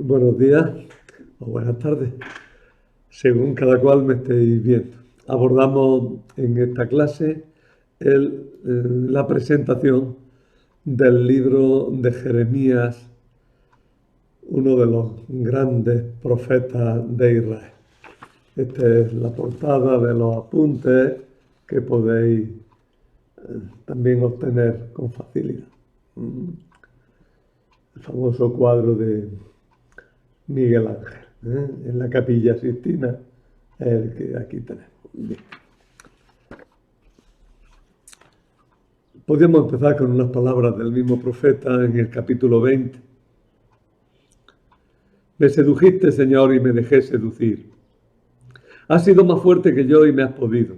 Buenos días o buenas tardes, según cada cual me estéis viendo. Abordamos en esta clase la presentación del libro de Jeremías, uno de los grandes profetas de Israel. Esta es la portada de los apuntes que podéis también obtener con facilidad. El famoso cuadro de Miguel Ángel, en la Capilla Sixtina, es el que aquí tenemos. Bien. Podríamos empezar con unas palabras del mismo profeta en el capítulo 20. Me sedujiste, Señor, y me dejé seducir. Has sido más fuerte que yo y me has podido.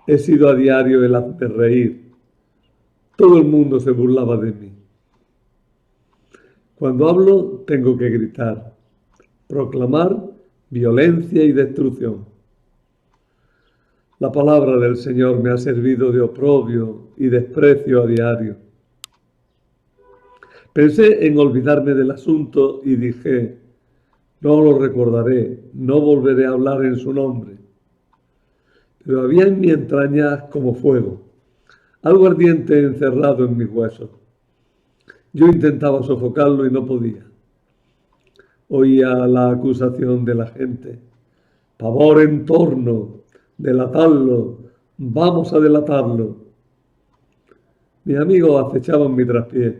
He sido a diario el hazme reír. Todo el mundo se burlaba de mí. Cuando hablo, tengo que gritar, proclamar violencia y destrucción. La palabra del Señor me ha servido de oprobio y desprecio a diario. Pensé en olvidarme del asunto y dije, no lo recordaré, no volveré a hablar en su nombre. Pero había en mi entraña como fuego, algo ardiente encerrado en mis huesos. Yo intentaba sofocarlo y no podía. Oía la acusación de la gente. Pavor en torno, delatarlo, vamos a delatarlo. Mis amigos acechaban mi traspié,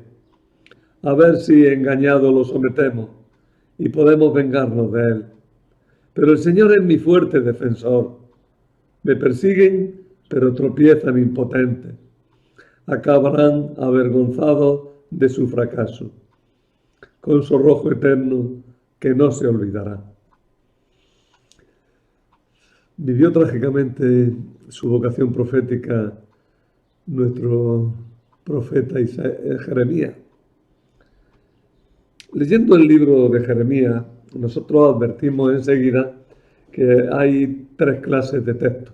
a ver si engañado lo sometemos y podemos vengarnos de él. Pero el Señor es mi fuerte defensor. Me persiguen, pero tropiezan impotentes. Acabarán avergonzados de su fracaso, con sonrojo eterno que no se olvidará. Vivió trágicamente su vocación profética nuestro profeta Jeremías. Leyendo el libro de Jeremías, nosotros advertimos enseguida que hay tres clases de texto.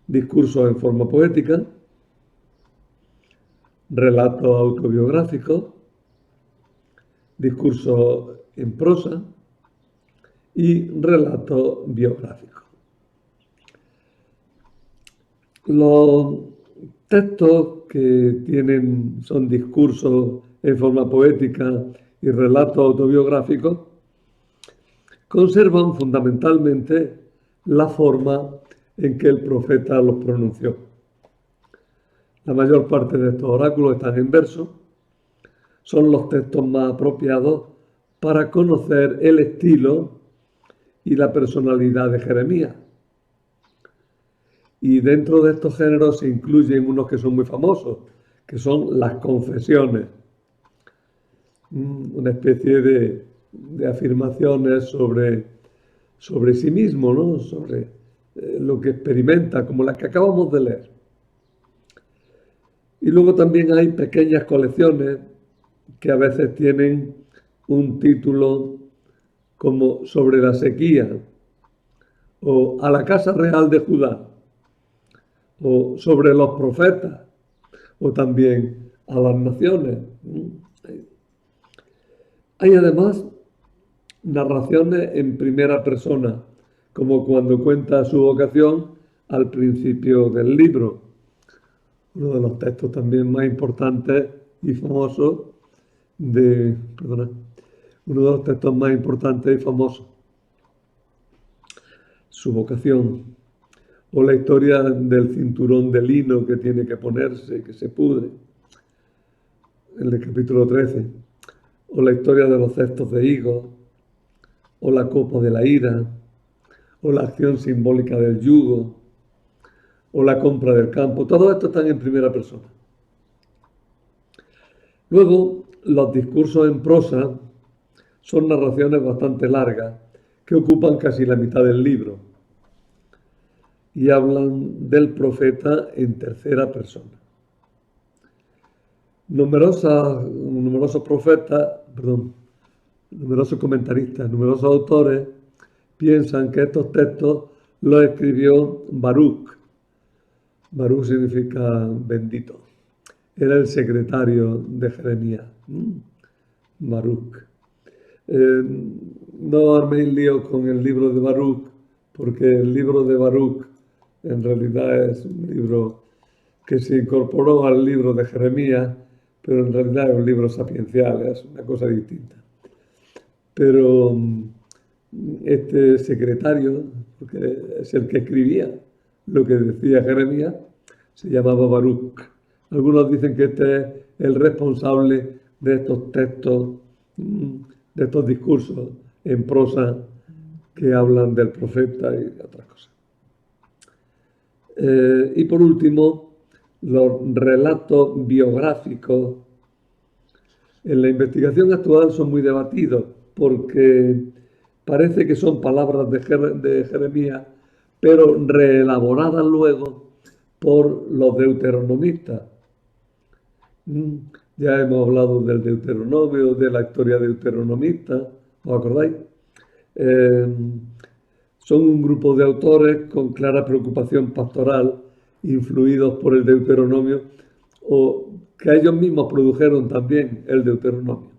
Discursos en forma poética, relatos autobiográficos, discursos en prosa y relatos biográficos. Los textos que son discursos en forma poética y relatos autobiográficos conservan fundamentalmente la forma en que el profeta los pronunció. La mayor parte de estos oráculos están en verso. Son los textos más apropiados para conocer el estilo y la personalidad de Jeremías. Y dentro de estos géneros se incluyen unos que son muy famosos, que son las confesiones. Una especie de afirmaciones sobre sí mismo, ¿no? Sobre lo que experimenta, como las que acabamos de leer. Y luego también hay pequeñas colecciones que a veces tienen un título como Sobre la sequía, o A la casa real de Judá, o Sobre los profetas, o también A las naciones. Hay además narraciones en primera persona, como cuando cuenta su vocación al principio del libro. Uno de los textos también más importantes y famosos uno de los textos más importantes y famosos, su vocación, o la historia del cinturón de lino que tiene que ponerse, que se pudre, en el capítulo 13, o la historia de los cestos de higos, o la copa de la ira, o la acción simbólica del yugo, o la compra del campo. Todo esto está en primera persona. Luego, los discursos en prosa son narraciones bastante largas que ocupan casi la mitad del libro y hablan del profeta en tercera persona. Numerosos comentaristas, numerosos autores piensan que estos textos los escribió Baruch. Baruch significa bendito. Era el secretario de Jeremías. Baruch. No arméis lío con el libro de Baruch, porque el libro de Baruch en realidad es un libro que se incorporó al libro de Jeremías, pero en realidad es un libro sapiencial, es una cosa distinta. Pero este secretario, porque es el que escribía lo que decía Jeremías, se llamaba Baruch. Algunos dicen que este es el responsable de estos textos, de estos discursos en prosa que hablan del profeta y de otras cosas. Y por último, los relatos biográficos en la investigación actual son muy debatidos porque parece que son palabras de Jeremías, pero reelaboradas luego por los deuteronomistas. Ya hemos hablado del Deuteronomio, de la historia deuteronomista, ¿os acordáis? Son un grupo de autores con clara preocupación pastoral, influidos por el Deuteronomio, o que ellos mismos produjeron también el Deuteronomio.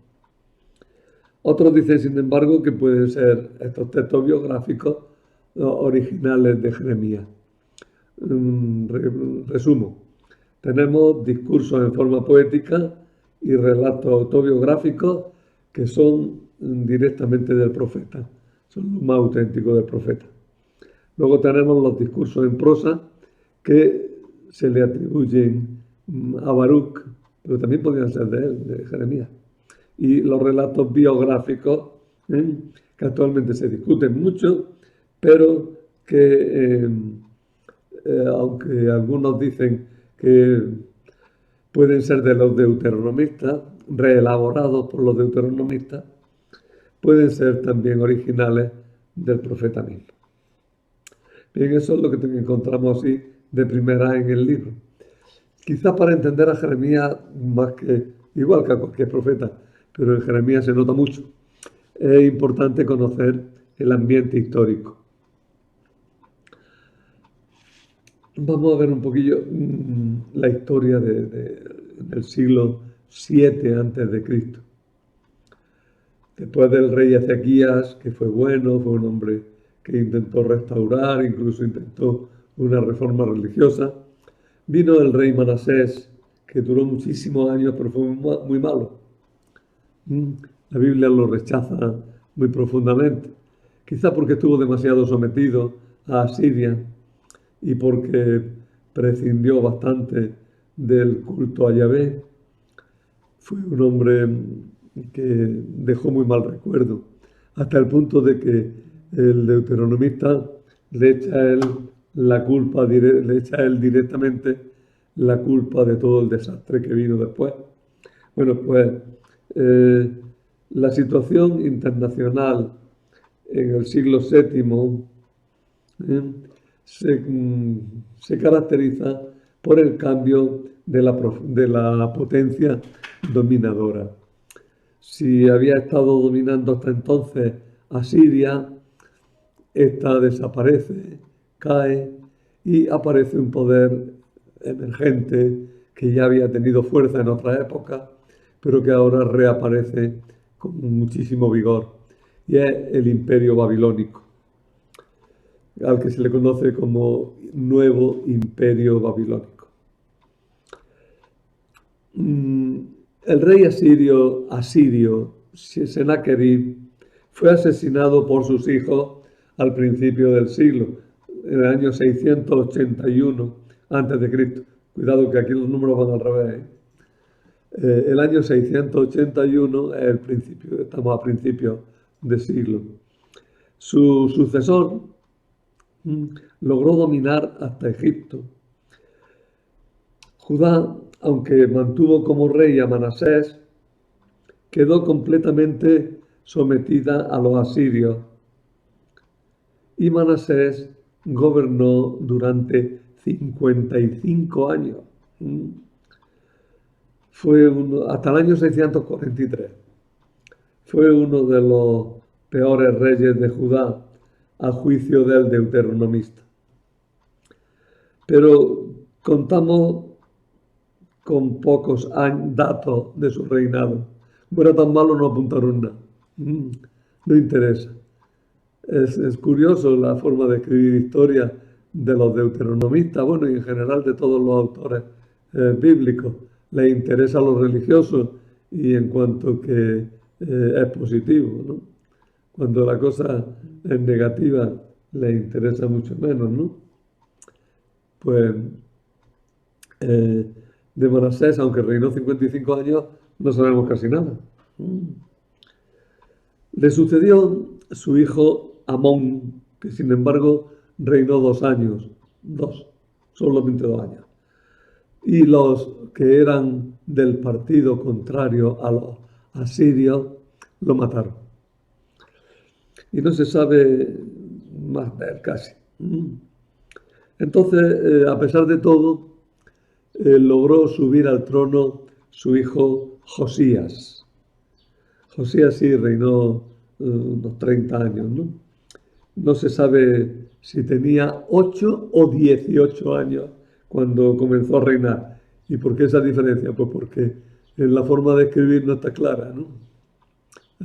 Otros dicen, sin embargo, que pueden ser estos textos biográficos originales de Jeremías. Resumo. Tenemos discursos en forma poética y relatos autobiográficos que son directamente del profeta, son lo más auténtico del profeta. Luego tenemos los discursos en prosa que se le atribuyen a Baruch, pero también podrían ser de él, de Jeremías. Y los relatos biográficos, que actualmente se discuten mucho, pero que, aunque algunos dicen que pueden ser de los deuteronomistas, reelaborados por los deuteronomistas, pueden ser también originales del profeta mismo. Bien, eso es lo que encontramos así de primera en el libro. Quizás para entender a Jeremías, más que igual que a cualquier profeta, pero en Jeremías se nota mucho, es importante conocer el ambiente histórico. Vamos a ver un poquillo la historia del siglo VII antes de Cristo. Después del rey Ezequías, que fue bueno, fue un hombre que intentó restaurar, incluso intentó una reforma religiosa, vino el rey Manasés, que duró muchísimos años, pero fue muy malo. La Biblia lo rechaza muy profundamente, quizá porque estuvo demasiado sometido a Asiria y porque prescindió bastante del culto a Yahvé. Fue un hombre que dejó muy mal recuerdo, hasta el punto de que el deuteronomista le echa a él directamente la culpa de todo el desastre que vino después. Bueno, pues la situación internacional en el siglo VII se caracteriza por el cambio de la potencia dominadora. Si había estado dominando hasta entonces Asiria, esta desaparece, cae y aparece un poder emergente que ya había tenido fuerza en otra época, pero que ahora reaparece con muchísimo vigor, y es el Imperio Babilónico, al que se le conoce como Nuevo Imperio Babilónico. El rey asirio Sennacherib fue asesinado por sus hijos al principio del siglo, en el año 681 a.C. Cuidado que aquí los números van al revés. El año 681 es el principio, estamos a principios de siglo. Su sucesor logró dominar hasta Egipto. Judá, aunque mantuvo como rey a Manasés, quedó completamente sometida a los asirios. Y Manasés gobernó durante 55 años. Hasta el año 643. Fue uno de los peores reyes de Judá, a juicio del deuteronomista. Pero contamos con pocos datos de su reinado. Fuera tan malo no apuntaron nada. Mm, No interesa. Es curioso la forma de escribir historia de los deuteronomistas, bueno, y en general de todos los autores bíblicos. Les interesa lo religioso y en cuanto que es positivo, ¿no? Cuando la cosa es negativa, les interesa mucho menos, ¿no? Pues eh, de Manasés, aunque reinó 55 años, no sabemos casi nada. Le sucedió su hijo Amón, que sin embargo reinó 2 años, solamente 2 años. Y los que eran del partido contrario a los asirios lo mataron. Y no se sabe más de él casi. Entonces, a pesar de todo, logró subir al trono su hijo Josías. Josías sí reinó unos 30 años, ¿no? No se sabe si tenía 8 o 18 años cuando comenzó a reinar. ¿Y por qué esa diferencia? Pues porque en la forma de escribir no está clara, ¿no?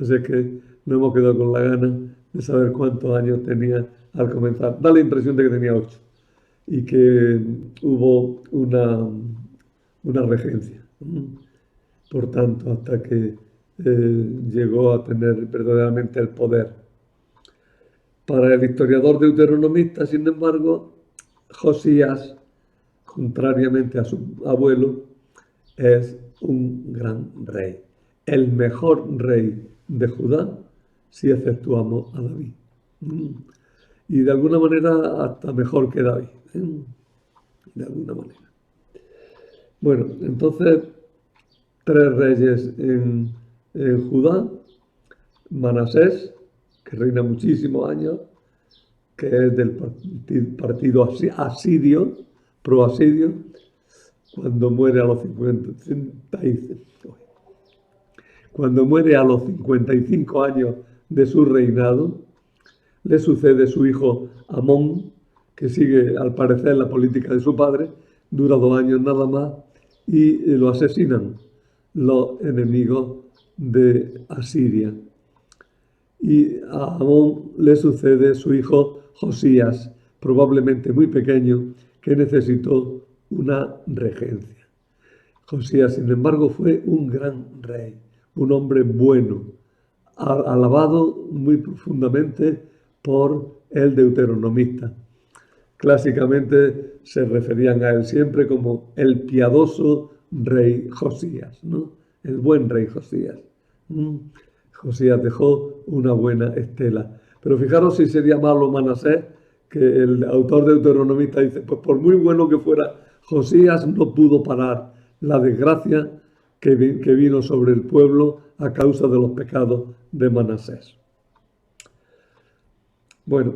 Así que no hemos quedado con la gana de saber cuántos años tenía al comenzar. Da la impresión de que tenía 8 y que hubo una regencia. Por tanto, hasta que llegó a tener verdaderamente el poder. Para el historiador deuteronomista, sin embargo, Josías, contrariamente a su abuelo, es un gran rey. El mejor rey de Judá, si exceptuamos a David. Y de alguna manera hasta mejor que David. De alguna manera. Bueno, entonces, 3 reyes en Judá. Manasés, que reina muchísimos años, que es del partido asirio, pro-asirio, cuando muere a los 55 años de su reinado, le sucede su hijo Amón, que sigue al parecer la política de su padre, dura 2 años nada más, y lo asesinan los enemigos de Asiria. Y a Amón le sucede su hijo Josías, probablemente muy pequeño, que necesitó una regencia. Josías, sin embargo, fue un gran rey, un hombre bueno, alabado muy profundamente por el deuteronomista. Clásicamente se referían a él siempre como el piadoso rey Josías, ¿no? El buen rey Josías. Josías dejó una buena estela. Pero fijaros si sería malo Manasés, que el autor deuteronomista dice, pues por muy bueno que fuera, Josías no pudo parar la desgracia que vino sobre el pueblo a causa de los pecados de Manasés. Bueno,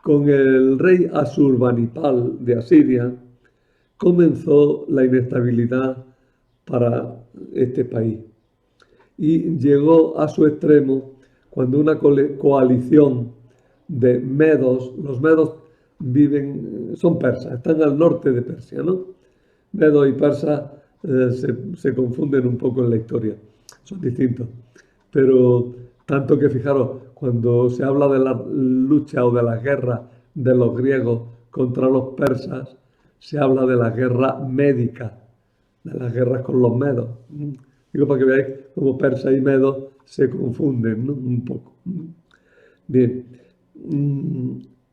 con el rey Asurbanipal de Asiria comenzó la inestabilidad para este país y llegó a su extremo cuando una coalición de medos, los medos son persas, están al norte de Persia, ¿no? Medos y persas se confunden un poco en la historia, son distintos, pero tanto que fijaros, cuando se habla de la lucha o de la guerra de los griegos contra los persas, se habla de la guerra médica, de las guerras con los medos. Digo para que veáis cómo persas y medos se confunden, ¿no? Un poco. Bien,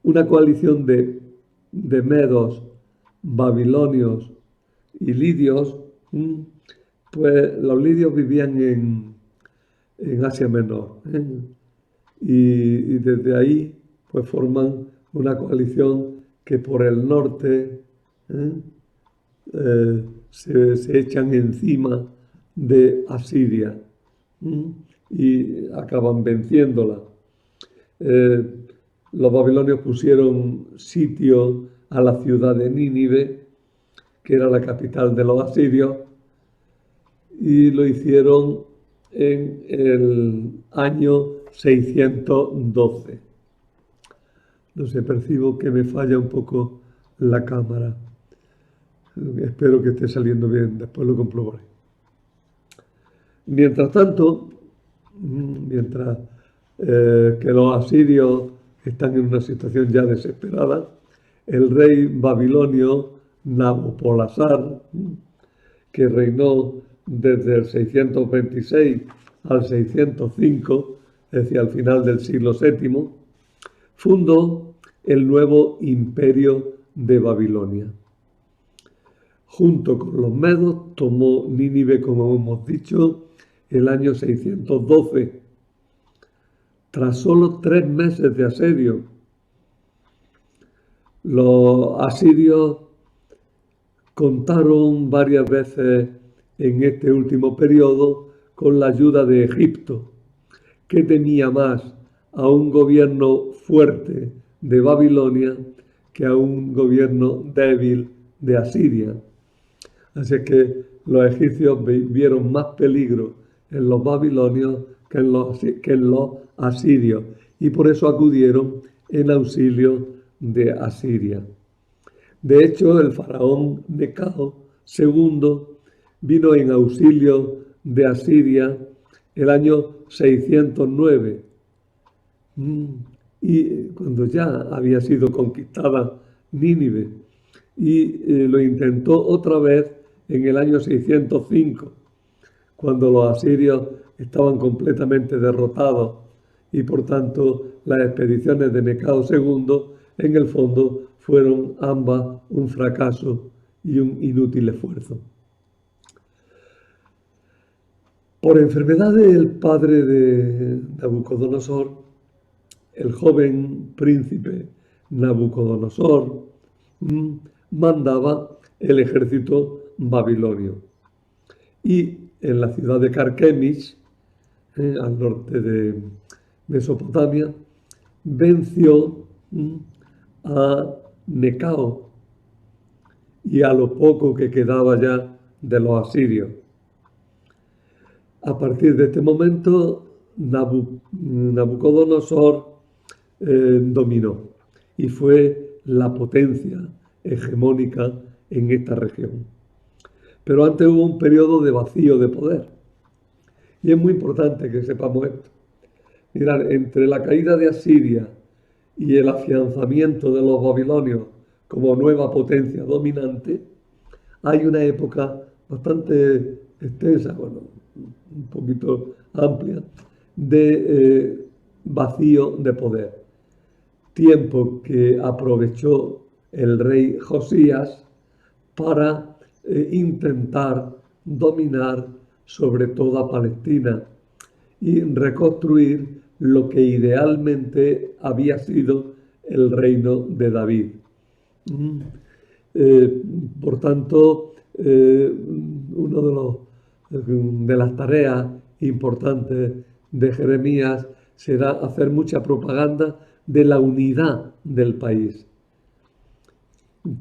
una coalición de medos, babilonios y lidios, pues los lidios vivían en Asia Menor. Y desde ahí pues forman una coalición que por el norte se echan encima de Asiria y acaban venciéndola. Los babilonios pusieron sitio a la ciudad de Nínive, que era la capital de los asirios, y lo hicieron en el año 612. No sé, percibo que me falla un poco la cámara. Espero que esté saliendo bien, después lo comprobaré. Mientras tanto, mientras que los asirios están en una situación ya desesperada, el rey babilonio Nabopolassar, que reinó desde el 626 al 605, es decir, al final del siglo VII, fundó el nuevo imperio de Babilonia. Junto con los medos tomó Nínive, como hemos dicho, el año 612, tras solo 3 meses de asedio. Los asirios contaron varias veces en este último periodo con la ayuda de Egipto, que temía más a un gobierno fuerte de Babilonia que a un gobierno débil de Asiria. Así que los egipcios vieron más peligro en los babilonios que en los asirios, y por eso acudieron en auxilio de Asiria. De hecho, el faraón Necao II vino en auxilio de Asiria el año 609, y cuando ya había sido conquistada Nínive, y lo intentó otra vez en el año 605, cuando los asirios estaban completamente derrotados, y por tanto las expediciones de Necao II en el fondo fueron ambas un fracaso y un inútil esfuerzo. Por enfermedad del padre de Nabucodonosor, el joven príncipe Nabucodonosor mandaba el ejército babilonio. Y en la ciudad de Carquemis, al norte de Mesopotamia, venció a Necao y a lo poco que quedaba ya de los asirios. A partir de este momento, Nabucodonosor dominó y fue la potencia hegemónica en esta región. Pero antes hubo un periodo de vacío de poder. Y es muy importante que sepamos esto. Mirad, entre la caída de Asiria y el afianzamiento de los babilonios como nueva potencia dominante, hay una época bastante extensa, bueno, un poquito amplia, de vacío de poder. Tiempo que aprovechó el rey Josías para intentar dominar sobre toda Palestina y reconstruir lo que idealmente había sido el reino de David. Por tanto, una de las tareas importantes de Jeremías será hacer mucha propaganda de la unidad del país.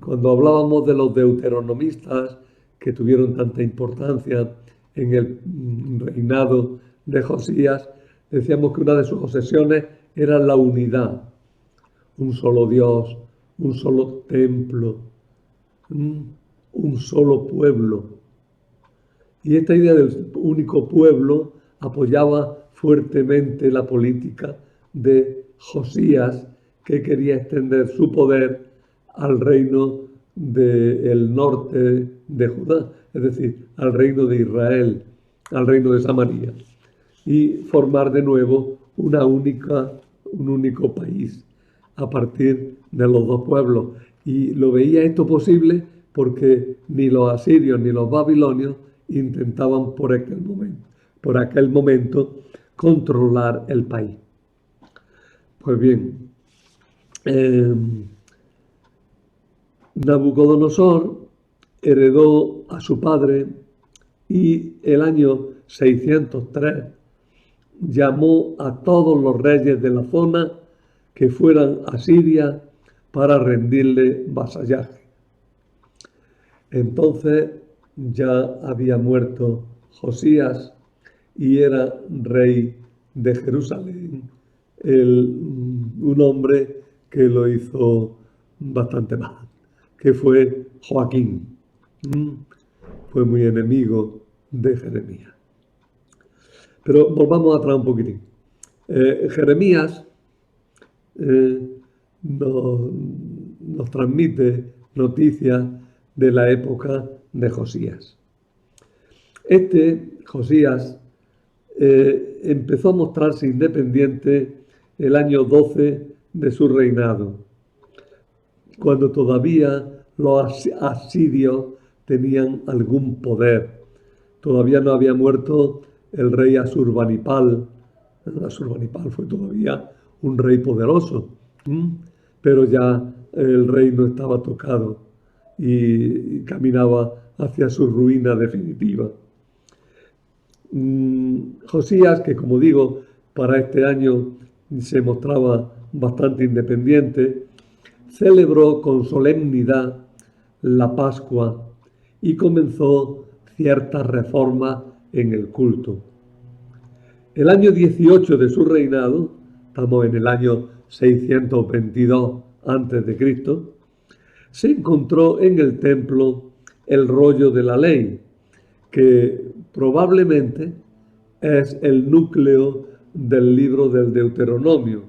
Cuando hablábamos de los deuteronomistas que tuvieron tanta importancia en el reinado de Josías, decíamos que una de sus obsesiones era la unidad. Un solo Dios, un solo templo, un solo pueblo. Y esta idea del único pueblo apoyaba fuertemente la política de Josías, que quería extender su poder al reino del norte de Judá, es decir, al reino de Israel, al reino de Samaria, y formar de nuevo un único país a partir de los dos pueblos. Y lo veía esto posible porque ni los asirios ni los babilonios intentaban por aquel momento controlar el país. Pues bien, Nabucodonosor heredó a su padre y el año 603 llamó a todos los reyes de la zona que fueran a Siria para rendirle vasallaje. Entonces ya había muerto Josías y era rey de Jerusalén, un hombre que lo hizo bastante mal, que fue Joaquín. Fue muy enemigo de Jeremías. Pero volvamos atrás un poquitín. Jeremías eh, nos transmite noticias de la época de Josías. Josías, empezó a mostrarse independiente el año 12 de su reinado, cuando todavía los asirios tenían algún poder. Todavía no había muerto el rey Asurbanipal. Asurbanipal fue todavía un rey poderoso, pero ya el reino estaba tocado y caminaba hacia su ruina definitiva. Josías, que como digo, para este año se mostraba bastante independiente, celebró con solemnidad la Pascua y comenzó ciertas reformas en el culto. El año 18 de su reinado, estamos en el año 622 a.C., se encontró en el templo el rollo de la ley, que probablemente es el núcleo del libro del Deuteronomio.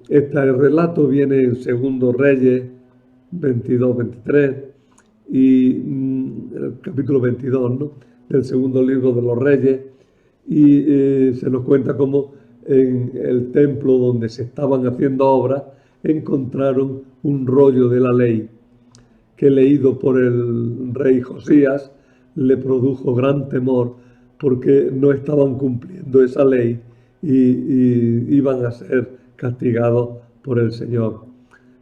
Este relato viene en Segundo Reyes 22-23 y el capítulo 22, ¿no?, del segundo libro de los Reyes, y se nos cuenta cómo en el templo donde se estaban haciendo obras encontraron un rollo de la ley que, leído por el rey Josías, le produjo gran temor porque no estaban cumpliendo esa ley y iban a ser castigados por el Señor.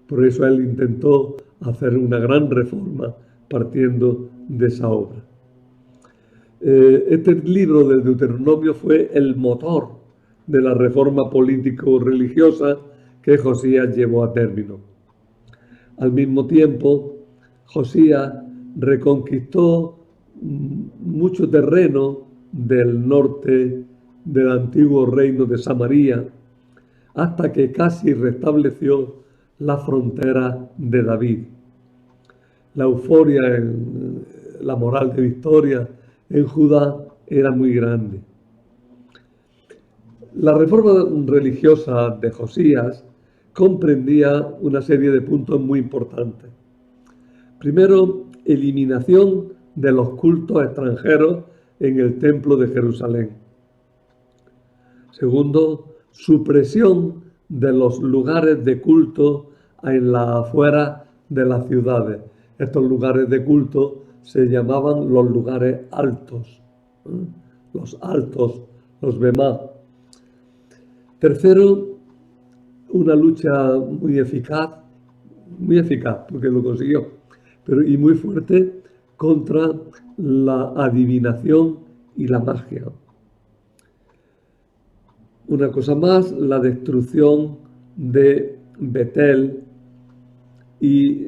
Por eso él intentó hacer una gran reforma partiendo de esa obra. Este libro del Deuteronomio fue el motor de la reforma político-religiosa que Josías llevó a término. Al mismo tiempo, Josías reconquistó mucho terreno del norte del antiguo reino de Samaria, hasta que casi restableció la frontera de David. La euforia, la moral de victoria en Judá era muy grande. La reforma religiosa de Josías comprendía una serie de puntos muy importantes. Primero, eliminación de los cultos extranjeros en el templo de Jerusalén. Segundo, supresión de los lugares de culto en las afueras de las ciudades. Estos lugares de culto se llamaban los lugares altos, los altos, los bemá. Tercero, una lucha muy eficaz porque lo consiguió, y muy fuerte contra la adivinación y la magia. Una cosa más, la destrucción de Betel y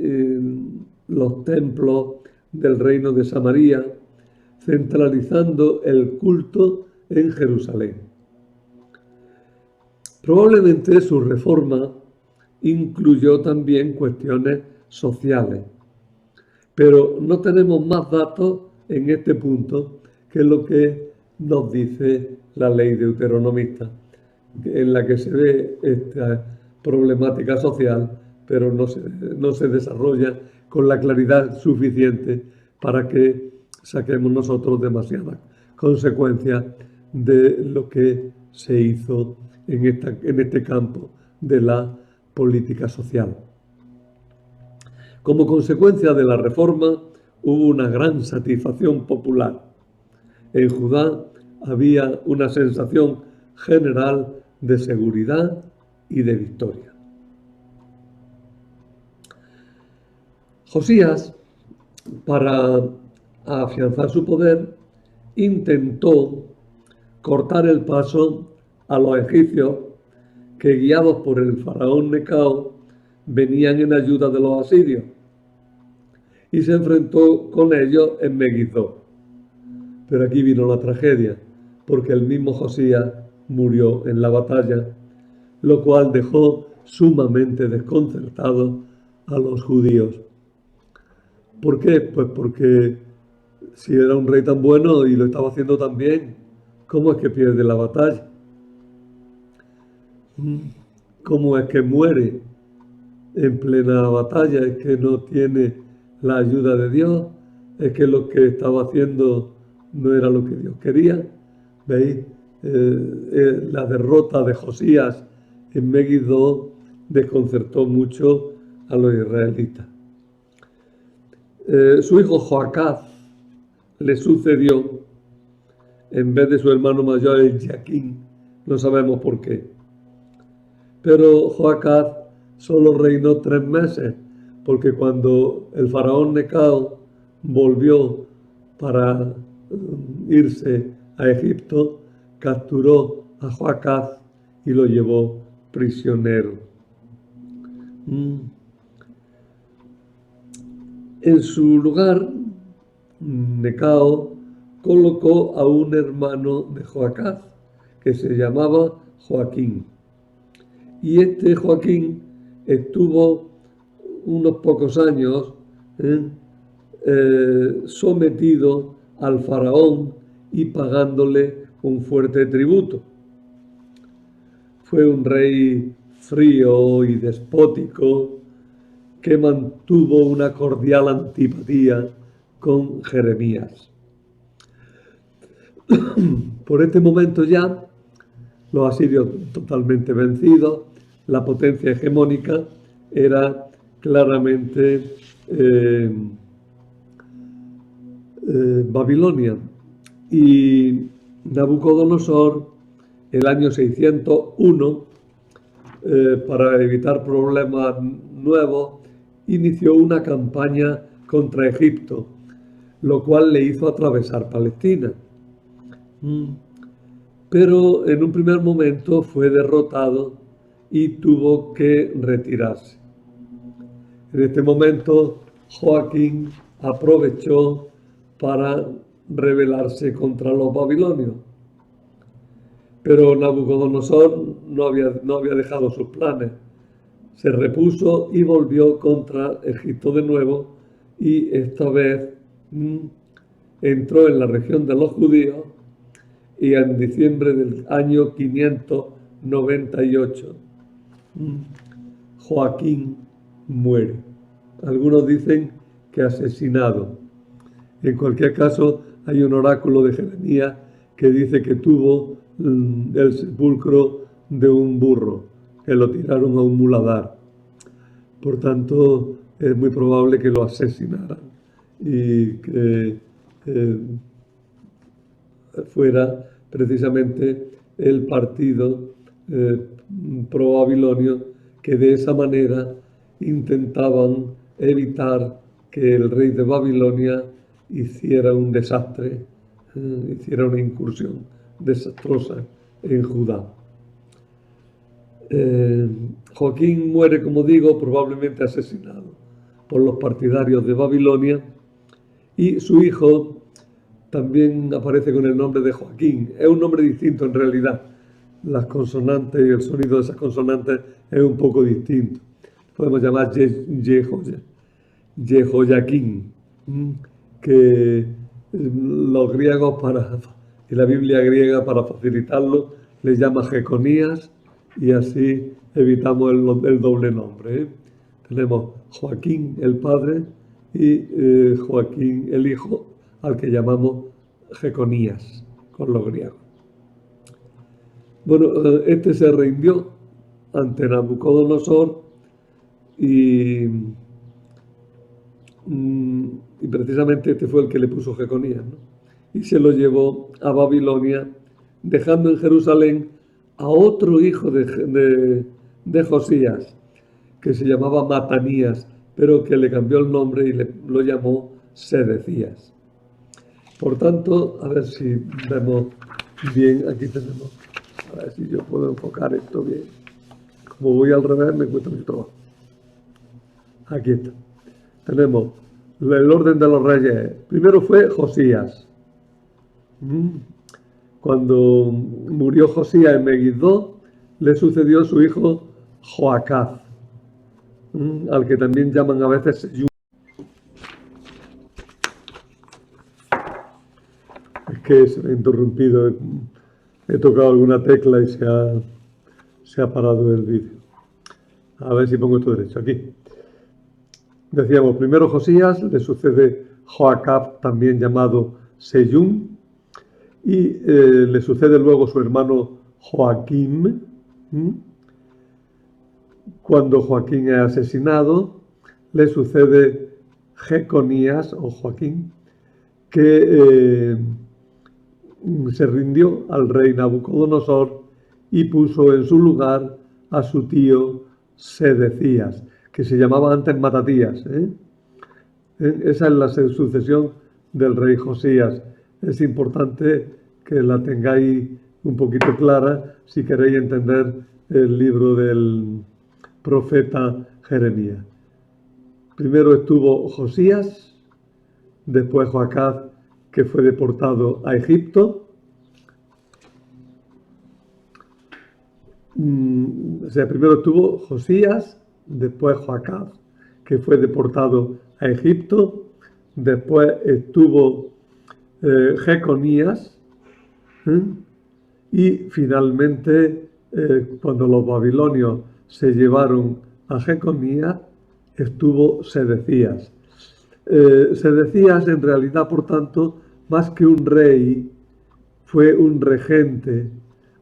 los templos del reino de Samaria, centralizando el culto en Jerusalén. Probablemente su reforma incluyó también cuestiones sociales, pero no tenemos más datos en este punto que lo que nos dice la ley deuteronomista, en la que se ve esta problemática social, pero no se desarrolla con la claridad suficiente para que saquemos nosotros demasiadas consecuencias de lo que se hizo en este campo de la política social. Como consecuencia de la reforma, hubo una gran satisfacción popular. En Judá había una sensación general de seguridad y de victoria. Josías, para afianzar su poder, intentó cortar el paso a los egipcios que, guiados por el faraón Necao, venían en ayuda de los asirios, y se enfrentó con ellos en Megiddo. Pero aquí vino la tragedia, porque el mismo Josías murió en la batalla, lo cual dejó sumamente desconcertados a los judíos. ¿Por qué? Pues porque si era un rey tan bueno y lo estaba haciendo tan bien, ¿Cómo es que pierde la batalla? ¿Cómo es que muere en plena batalla? ¿Es que no tiene la ayuda de Dios? ¿Es que lo que estaba haciendo no era lo que Dios quería? ¿Veis? La derrota de Josías en Megiddo desconcertó mucho a los israelitas. Su hijo Joacaz le sucedió en vez de su hermano mayor, el Jaquín. No sabemos por qué. Pero Joacaz solo reinó 3 meses, porque cuando el faraón Necao volvió para irse a Egipto, capturó a Joacaz y lo llevó prisionero. En su lugar, Necao colocó a un hermano de Joacaz, que se llamaba Joaquín. Y este Joaquín estuvo unos pocos años sometido al faraón y pagándole un fuerte tributo. Fue un rey frío y despótico que mantuvo una cordial antipatía con Jeremías. Por este momento ya los asirios totalmente vencidos, la potencia hegemónica era claramente Babilonia. Y Nabucodonosor, el año 601, para evitar problemas nuevos, inició una campaña contra Egipto, lo cual le hizo atravesar Palestina. Pero en un primer momento fue derrotado y tuvo que retirarse. En este momento, Joaquín aprovechó para rebelarse contra los babilonios. Pero Nabucodonosor no había dejado sus planes. Se repuso y volvió contra Egipto de nuevo, y esta vez entró en la región de los judíos, y en diciembre del año 598 Joaquín muere. Algunos dicen que asesinado. En cualquier caso, hay un oráculo de Jeremías que dice que tuvo el sepulcro de un burro, que lo tiraron a un muladar. Por tanto, es muy probable que lo asesinaran y que fuera precisamente el partido pro-babilonio, que de esa manera intentaban evitar que el rey de Babilonia hiciera un desastre, hiciera una incursión desastrosa en Judá. Joaquín muere, como digo, probablemente asesinado por los partidarios de Babilonia, y su hijo también aparece con el nombre de Joaquín. Es un nombre distinto en realidad. Las consonantes y el sonido de esas consonantes es un poco distinto. Podemos llamar Jehoiaquín, que los griegos y la Biblia griega, para facilitarlo, le llama Jeconías, y así evitamos el doble nombre. Tenemos Joaquín el padre y Joaquín el hijo, al que llamamos Jeconías con los griegos. Bueno, este se rindió ante Nabucodonosor y precisamente este fue el que le puso Jeconías, ¿no? Y se lo llevó a Babilonia, dejando en Jerusalén a otro hijo de Josías, que se llamaba Matanías, pero que le cambió el nombre y lo llamó Sedecías. Por tanto, a ver si vemos bien, aquí tenemos, a ver si yo puedo enfocar esto bien. Como voy al revés, me cuesta mucho trabajo. Aquí está. Tenemos el orden de los reyes. Primero fue Josías. Cuando murió Josías en Megiddo, le sucedió su hijo Joacaz, al que también llaman a veces Seyún. Es que se me ha interrumpido He tocado alguna tecla y se ha parado el vídeo. A ver si pongo esto derecho. Aquí. Decíamos, primero Josías, le sucede Joacab, también llamado Seyún, y le sucede luego su hermano Joaquín. Cuando Joaquín es asesinado, le sucede Jeconías o Joaquín, que se rindió al rey Nabucodonosor y puso en su lugar a su tío Sedecías, que se llamaba antes Matatías. Esa es la sucesión del rey Josías. Es importante que la tengáis un poquito clara si queréis entender el libro del profeta Jeremías. Primero estuvo Josías, después Joacaz, que fue deportado a Egipto. O sea, primero estuvo Josías, después Joacaz, que fue deportado a Egipto. Después estuvo Jeconías. Y finalmente, cuando los babilonios se llevaron a Jeconías, estuvo Sedecías. Sedecías, en realidad, por tanto, más que un rey, fue un regente,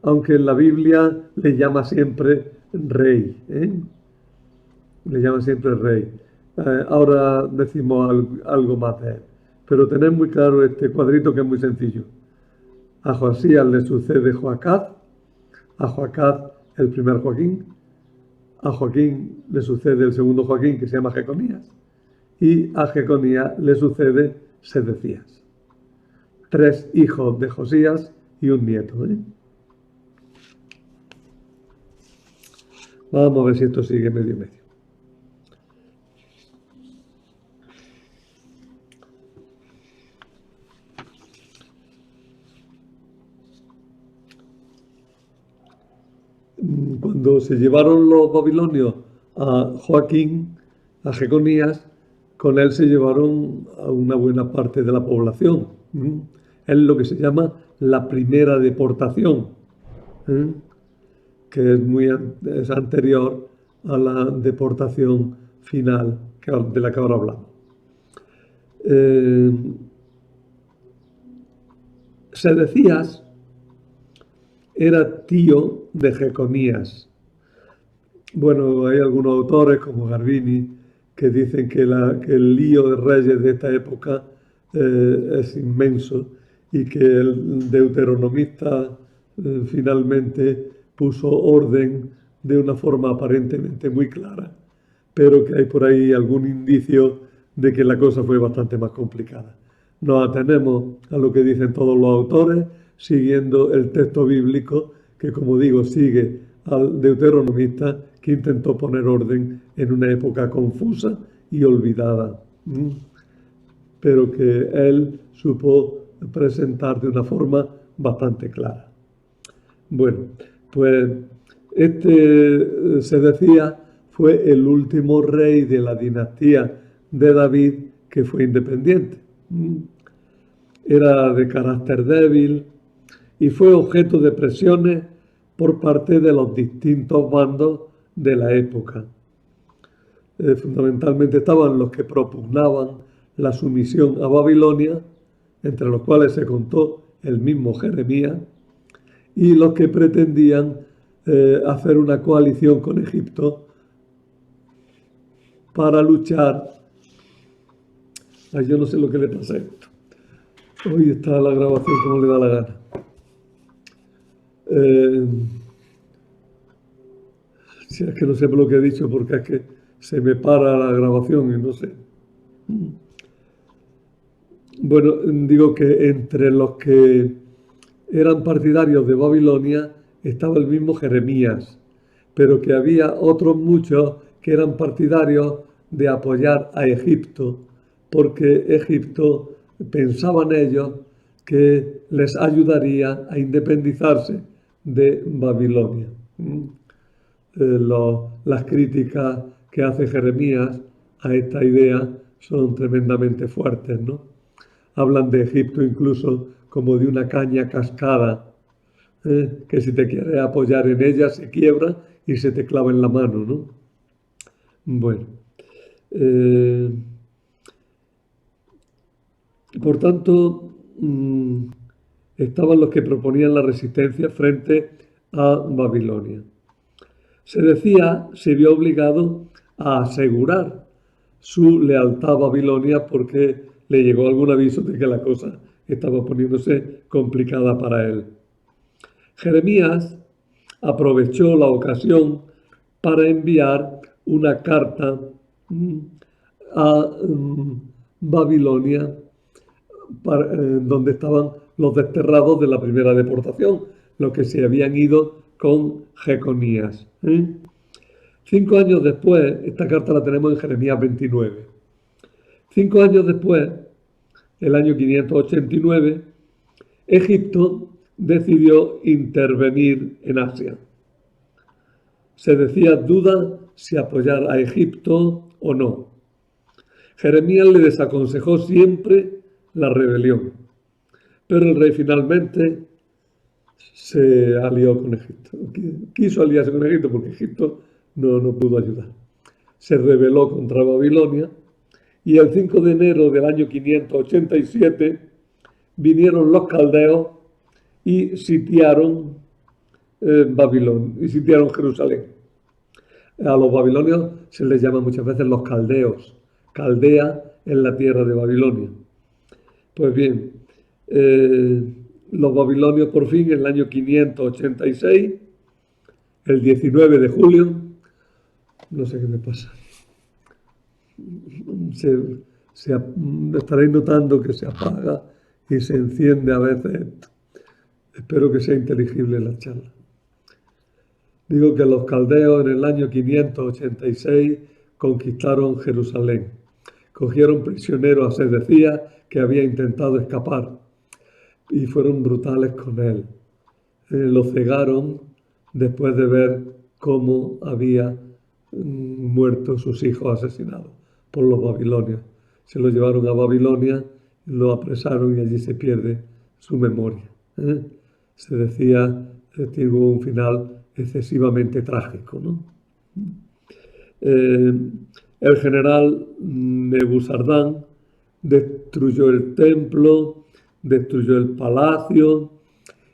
aunque en la Biblia le llama siempre rey. Le llama siempre rey. Ahora decimos algo más de él. Pero tened muy claro este cuadrito que es muy sencillo. A Josías le sucede Joacaz, a Joacaz el primer Joaquín, a Joaquín le sucede el segundo Joaquín, que se llama Jeconías, y a Jeconías le sucede Sedecías. 3 hijos de Josías y un nieto. Vamos a ver si esto sigue medio. Cuando se llevaron los babilonios a Joaquín, a Jeconías, con él se llevaron a una buena parte de la población. Es lo que se llama la primera deportación, que es anterior a la deportación final de la que ahora hablamos. Sedecías era tío de Jeconías. Bueno, hay algunos autores como Garbini que dicen que el lío de reyes de esta época es inmenso y que el deuteronomista finalmente puso orden de una forma aparentemente muy clara, pero que hay por ahí algún indicio de que la cosa fue bastante más complicada. Nos atenemos a lo que dicen todos los autores, siguiendo el texto bíblico que, como digo, sigue al deuteronomista, que intentó poner orden en una época confusa y olvidada, pero que él supo presentar de una forma bastante clara. Bueno, pues Sedecías fue el último rey de la dinastía de David que fue independiente. Era de carácter débil y fue objeto de presiones por parte de los distintos bandos de la época. Fundamentalmente estaban los que propugnaban la sumisión a Babilonia, entre los cuales se contó el mismo Jeremías, y los que pretendían hacer una coalición con Egipto para luchar. Ay, yo no sé lo que le pasa a esto. Hoy está la grabación como le da la gana. Si es que no sé por lo que he dicho, porque es que se me para la grabación y no sé. Bueno, digo que entre los que eran partidarios de Babilonia estaba el mismo Jeremías, pero que había otros muchos que eran partidarios de apoyar a Egipto, porque Egipto, pensaban ellos, que les ayudaría a independizarse de Babilonia. Las críticas que hace Jeremías a esta idea son tremendamente fuertes, ¿no? Hablan de Egipto incluso como de una caña cascada, que si te quieres apoyar en ella se quiebra y se te clava en la mano, ¿no? Bueno, eh, por tanto, estaban los que proponían la resistencia frente a Babilonia. Se vio obligado a asegurar su lealtad a Babilonia porque le llegó algún aviso de que la cosa estaba poniéndose complicada para él. Jeremías aprovechó la ocasión para enviar una carta a Babilonia, donde estaban los desterrados de la primera deportación, los que se habían ido con Jeconías. 5 años después, esta carta la tenemos en Jeremías 29. 5 años después, el año 589, Egipto decidió intervenir en Asia. Se decía duda si apoyar a Egipto o no. Jeremías le desaconsejó siempre la rebelión, pero el rey finalmente se alió con Egipto. Quiso aliarse con Egipto porque Egipto no pudo ayudar. Se rebeló contra Babilonia y el 5 de enero del año 587 vinieron los caldeos y sitiaron Babilonia, y sitiaron Jerusalén. A los babilonios se les llama muchas veces los caldeos. Caldea es la tierra de Babilonia. Pues bien, los babilonios por fin en el año 586, el 19 de julio, no sé qué me pasa, estaréis notando que se apaga y se enciende a veces. Espero que sea inteligible la charla. Digo que los caldeos en el año 586 conquistaron Jerusalén. Cogieron prisionero a Sedecías, que había intentado escapar, y fueron brutales con él. Lo cegaron después de ver cómo había muerto sus hijos asesinados por los babilonios. Se lo llevaron a Babilonia, lo apresaron y allí se pierde su memoria. Se decía que tuvo un final excesivamente trágico, ¿no? El general Nebuzardán destruyó el templo, destruyó el palacio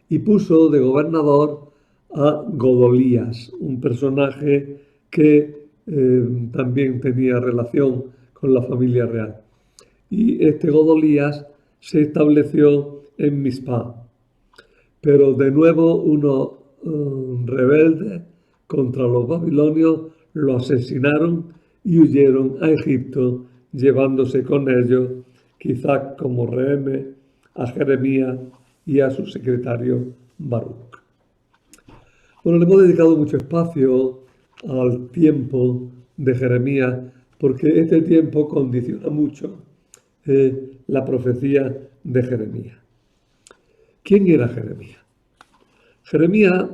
y puso de gobernador a Godolías, un personaje que también tenía relación con la familia real. Y este Godolías se estableció en Mizpah. Pero de nuevo unos rebeldes contra los babilonios lo asesinaron y huyeron a Egipto, llevándose con ellos, quizás como rehenes, a Jeremías y a su secretario Baruch. Bueno, le hemos dedicado mucho espacio al tiempo de Jeremías porque este tiempo condiciona mucho la profecía de Jeremías. ¿Quién era Jeremías? Jeremías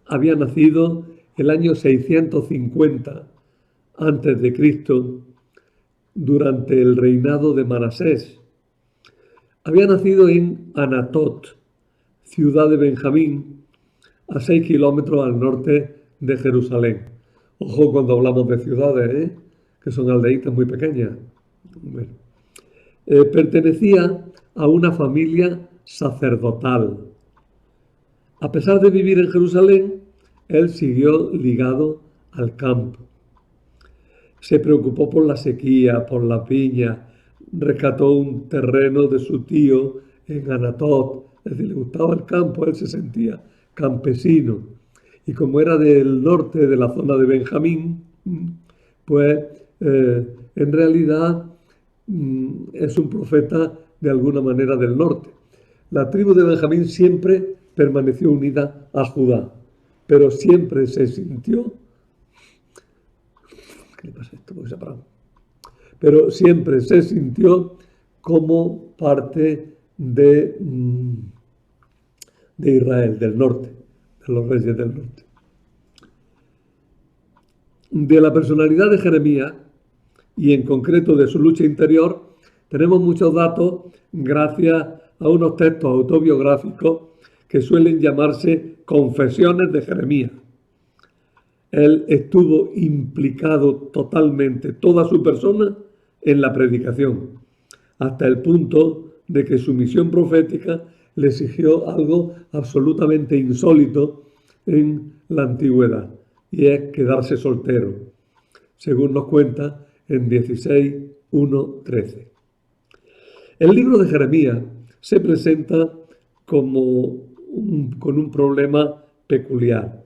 había nacido el año 650 a.C., durante el reinado de Manasés. Había nacido en Anatot, ciudad de Benjamín, a 6 kilómetros al norte de Jerusalén. Ojo cuando hablamos de ciudades, que son aldeitas muy pequeñas. Bueno. Pertenecía a una familia sacerdotal. A pesar de vivir en Jerusalén, él siguió ligado al campo. Se preocupó por la sequía, por la viña, rescató un terreno de su tío en Anatot. Es decir, le gustaba el campo, él se sentía campesino. Y como era del norte de la zona de Benjamín, pues en realidad es un profeta de alguna manera del norte. La tribu de Benjamín siempre permaneció unida a Judá, pero siempre se sintió... ¿Qué le pasa a esto? Porque se ha parado. Pero siempre se sintió como parte de Israel, del norte, de los reyes del norte. De la personalidad de Jeremías, y en concreto de su lucha interior, tenemos muchos datos gracias a unos textos autobiográficos que suelen llamarse confesiones de Jeremías. Él estuvo implicado totalmente, toda su persona, en la predicación, hasta el punto de que su misión profética le exigió algo absolutamente insólito en la antigüedad, y es quedarse soltero, según nos cuenta en 16:1-13. El libro de Jeremías se presenta con un problema peculiar.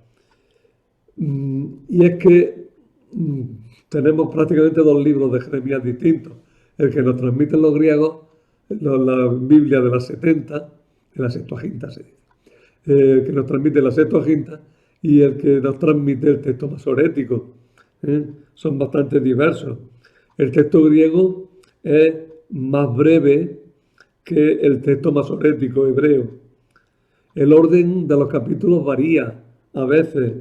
Y es que tenemos prácticamente dos libros de Jeremías distintos. El que nos transmiten los griegos, la Biblia de las 70, de la Septuaginta se dice, el que nos transmite la Septuaginta y el que nos transmite el texto masorético. Son bastante diversos. El texto griego es más breve que el texto masorético hebreo. El orden de los capítulos varía a veces.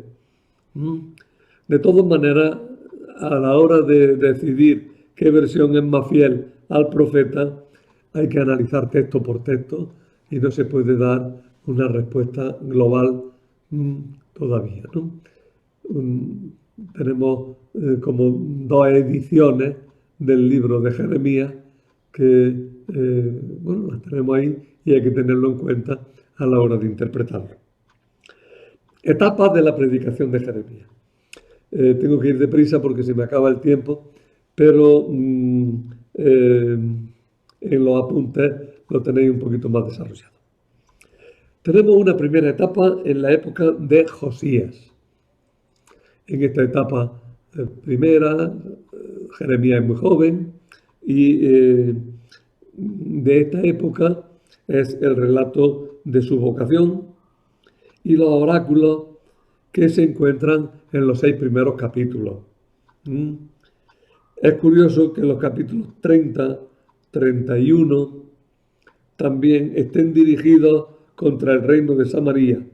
De todas maneras, a la hora de decidir qué versión es más fiel al profeta, hay que analizar texto por texto y no se puede dar una respuesta global todavía, ¿no? Tenemos como dos ediciones del libro de Jeremías que, las tenemos ahí y hay que tenerlo en cuenta a la hora de interpretarlo. Etapas de la predicación de Jeremías. Tengo que ir deprisa porque se me acaba el tiempo, pero en los apuntes lo tenéis un poquito más desarrollado. Tenemos una primera etapa en la época de Josías. En esta etapa primera, Jeremías es muy joven y de esta época es el relato de su vocación y los oráculos que se encuentran en los 6 primeros capítulos. Es curioso que los capítulos 30, 31 también estén dirigidos contra el reino de Samaria.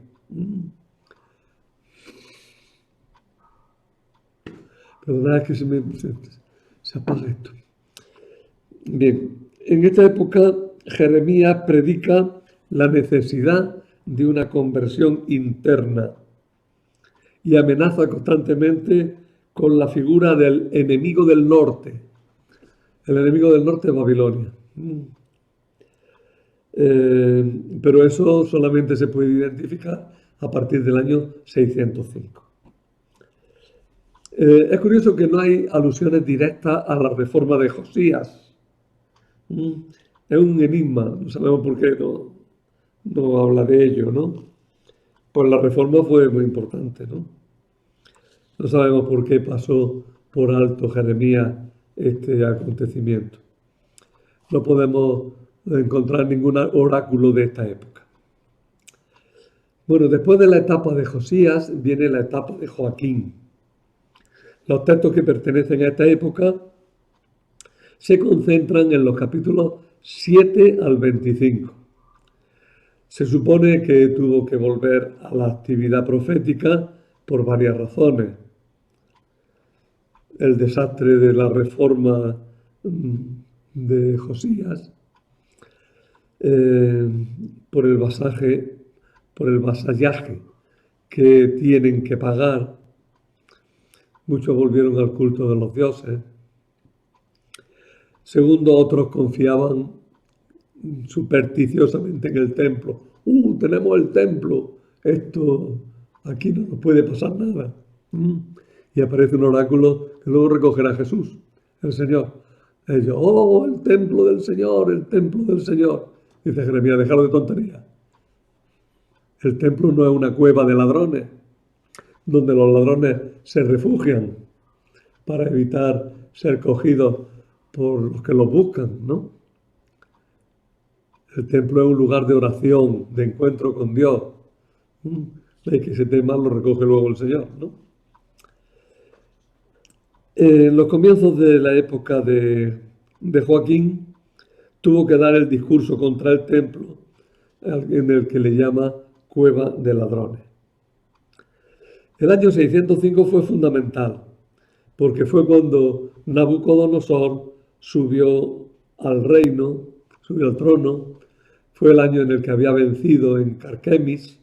Perdonad que se apaga esto. Bien, en esta época Jeremías predica la necesidad de una conversión interna y amenaza constantemente con la figura del enemigo del norte. El enemigo del norte es Babilonia. Pero eso solamente se puede identificar a partir del año 605. Es curioso que no hay alusiones directas a la reforma de Josías. Es un enigma, no sabemos por qué no habla de ello, ¿no? Pues la reforma fue muy importante, ¿no? No sabemos por qué pasó por alto Jeremías este acontecimiento. No podemos encontrar ningún oráculo de esta época. Bueno, después de la etapa de Josías viene la etapa de Joaquín. Los textos que pertenecen a esta época se concentran en los capítulos 7 al 25. Se supone que tuvo que volver a la actividad profética por varias razones. El desastre de la reforma de Josías, por el vasallaje que tienen que pagar. Muchos volvieron al culto de los dioses. Segundo, otros confiaban supersticiosamente en el templo. Tenemos el templo, esto, aquí no nos puede pasar nada. Y aparece un oráculo que luego recogerá Jesús, el Señor. Ellos, el templo del Señor, el templo del Señor. Dice Jeremías, dejad de tonterías. El templo no es una cueva de ladrones, donde los ladrones se refugian para evitar ser cogidos por los que los buscan, ¿no? El templo es un lugar de oración, de encuentro con Dios. El que se esté mal lo recoge luego el Señor, ¿no? En los comienzos de la época de Joaquín, tuvo que dar el discurso contra el templo, en el que le llama cueva de ladrones. El año 605 fue fundamental, porque fue cuando Nabucodonosor subió al reino, subió al trono, Fue el año en el que había vencido en Carquemis,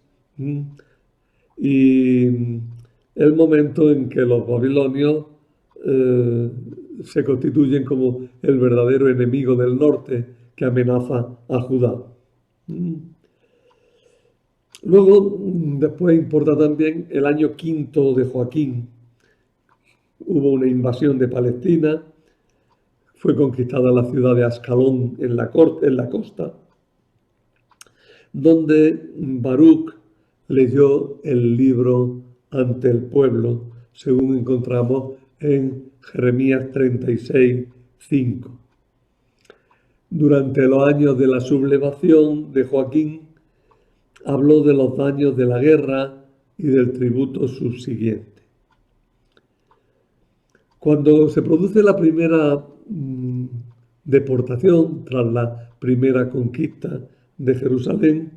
y el momento en que los babilonios se constituyen como el verdadero enemigo del norte que amenaza a Judá. Luego, después importa también el año quinto de Joaquín. Hubo una invasión de Palestina, fue conquistada la ciudad de Ascalón en la costa, donde Baruch leyó el libro ante el pueblo, según encontramos en Jeremías 36, 5. Durante los años de la sublevación de Joaquín, habló de los daños de la guerra y del tributo subsiguiente. Cuando se produce la primera deportación, tras la primera conquista de Jerusalén,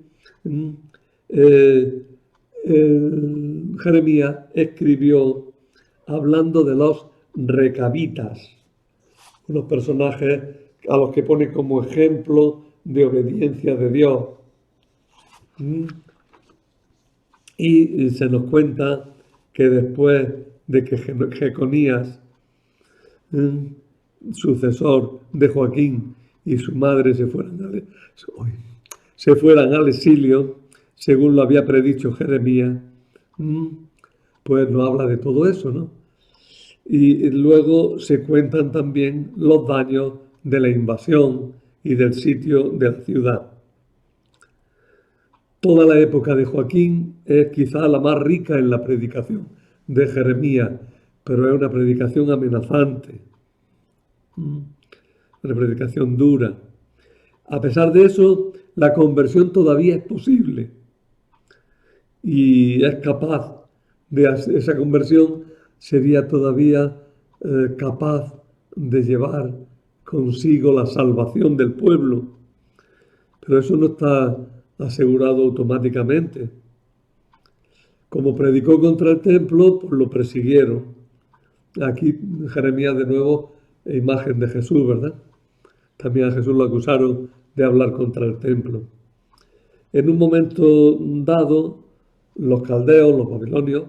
Jeremías escribió hablando de los recabitas, unos personajes a los que pone como ejemplo de obediencia de Dios. Y se nos cuenta que después de que Jeconías, sucesor de Joaquín, y su madre se fueran al exilio, según lo había predicho Jeremías, pues nos habla de todo eso, ¿no? Y luego se cuentan también los daños de la invasión y del sitio de la ciudad. Toda la época de Joaquín es quizá la más rica en la predicación de Jeremías, pero es una predicación amenazante, una predicación dura. A pesar de eso, la conversión todavía es posible y es capaz de hacer esa conversión, sería todavía capaz de llevar consigo la salvación del pueblo, pero eso no está asegurado automáticamente. Como predicó contra el templo, pues lo persiguieron. Aquí Jeremías de nuevo, imagen de Jesús, ¿verdad? También a Jesús lo acusaron de hablar contra el templo. En un momento dado, los caldeos, los babilonios,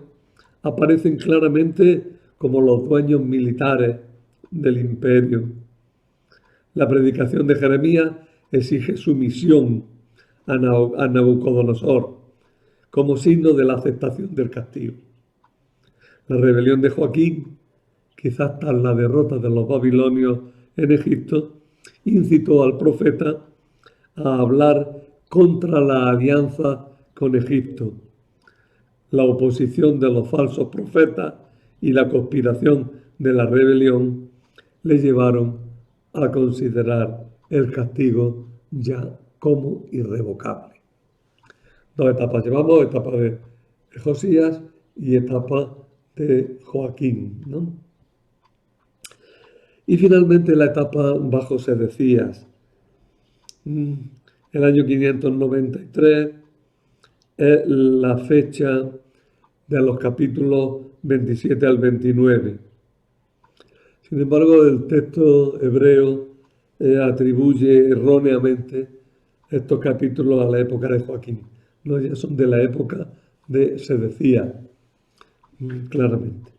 aparecen claramente como los dueños militares del imperio. La predicación de Jeremías exige sumisión a Nabucodonosor como signo de la aceptación del castigo. La rebelión de Joaquín, quizás tras la derrota de los babilonios en Egipto, incitó al profeta a hablar contra la alianza con Egipto. La oposición de los falsos profetas y la conspiración de la rebelión le llevaron a considerar el castigo ya como irrevocable. Dos etapas llevamos, etapa de Josías y etapa de Joaquín, ¿no? Y finalmente la etapa bajo Sedecías. El año 593 es la fecha de los capítulos 27 al 29. Sin embargo, el texto hebreo atribuye erróneamente estos capítulos a la época de Joaquín. No, ya son de la época de Sedecías, claramente.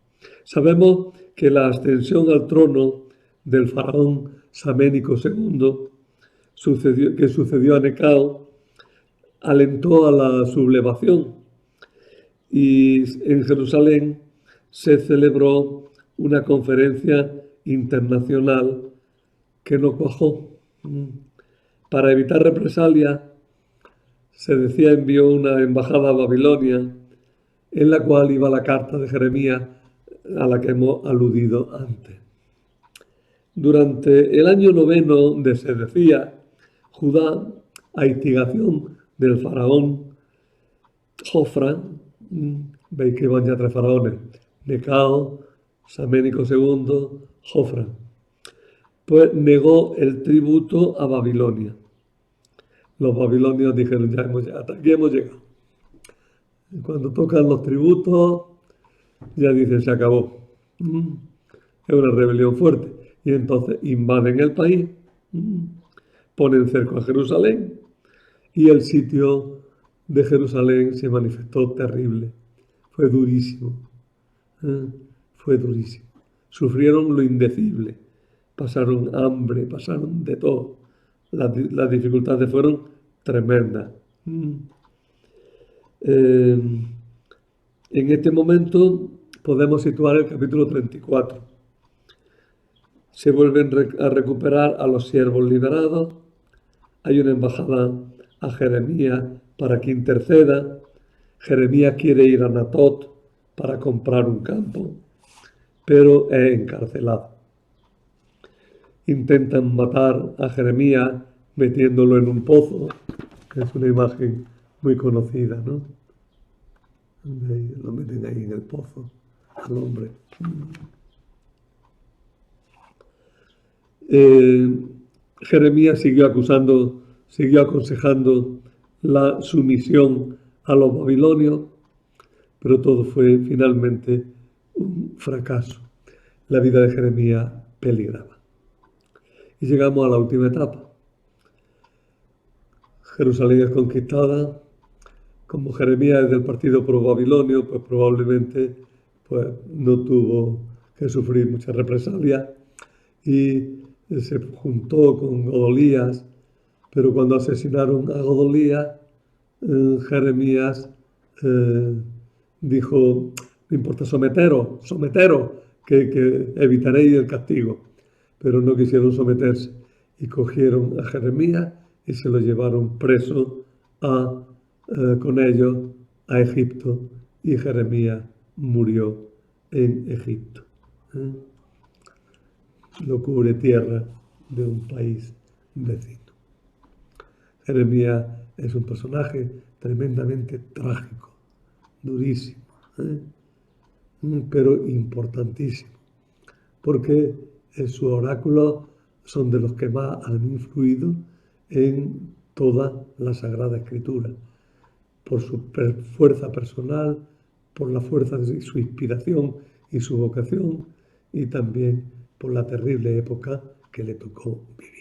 Sabemos que la ascensión al trono del faraón Saménico II, que sucedió a Necao, alentó a la sublevación y en Jerusalén se celebró una conferencia internacional que no cuajó. Para evitar represalias, Sedecías envió una embajada a Babilonia en la cual iba la carta de Jeremías a la que hemos aludido antes. Durante el año 9 de Sedecías, Judá, a instigación del faraón Jofra, veis que van ya 3 faraones, Necao, Saménico II, Jofra, pues negó el tributo a Babilonia. Los babilonios dijeron, hasta aquí hemos llegado. Y cuando tocan los tributos, ya dicen, se acabó. Es una rebelión fuerte. Y entonces invaden el país, ponen cerco a Jerusalén y el sitio de Jerusalén se manifestó terrible. Fue durísimo. Fue durísimo. Sufrieron lo indecible. Pasaron hambre, pasaron de todo. Las dificultades fueron tremendas. En este momento podemos situar el capítulo 34. Se vuelven a recuperar a los siervos liberados. Hay una embajada a Jeremías para que interceda. Jeremías quiere ir a Anatot para comprar un campo, pero es encarcelado. Intentan matar a Jeremías metiéndolo en un pozo, que es una imagen muy conocida, ¿no? Lo meten ahí en el pozo al hombre. Jeremías siguió aconsejando la sumisión a los babilonios, pero todo fue finalmente un fracaso. La vida de Jeremías peligraba. Y llegamos a la última etapa. Jerusalén es conquistada. Como Jeremías es del partido pro-babilonio, pues probablemente no tuvo que sufrir muchas represalias y se juntó con Godolías, pero cuando asesinaron a Godolías, Jeremías dijo: no importa, someteros, que evitaréis el castigo. Pero no quisieron someterse y cogieron a Jeremías y se lo llevaron preso con ellos a Egipto, y Jeremías murió en Egipto. Lo cubre tierra de un país vecino. Jeremías es un personaje tremendamente trágico, durísimo, pero importantísimo, porque sus oráculos son de los que más han influido en toda la Sagrada Escritura, por su fuerza personal, por la fuerza de su inspiración y su vocación, y también por la terrible época que le tocó vivir.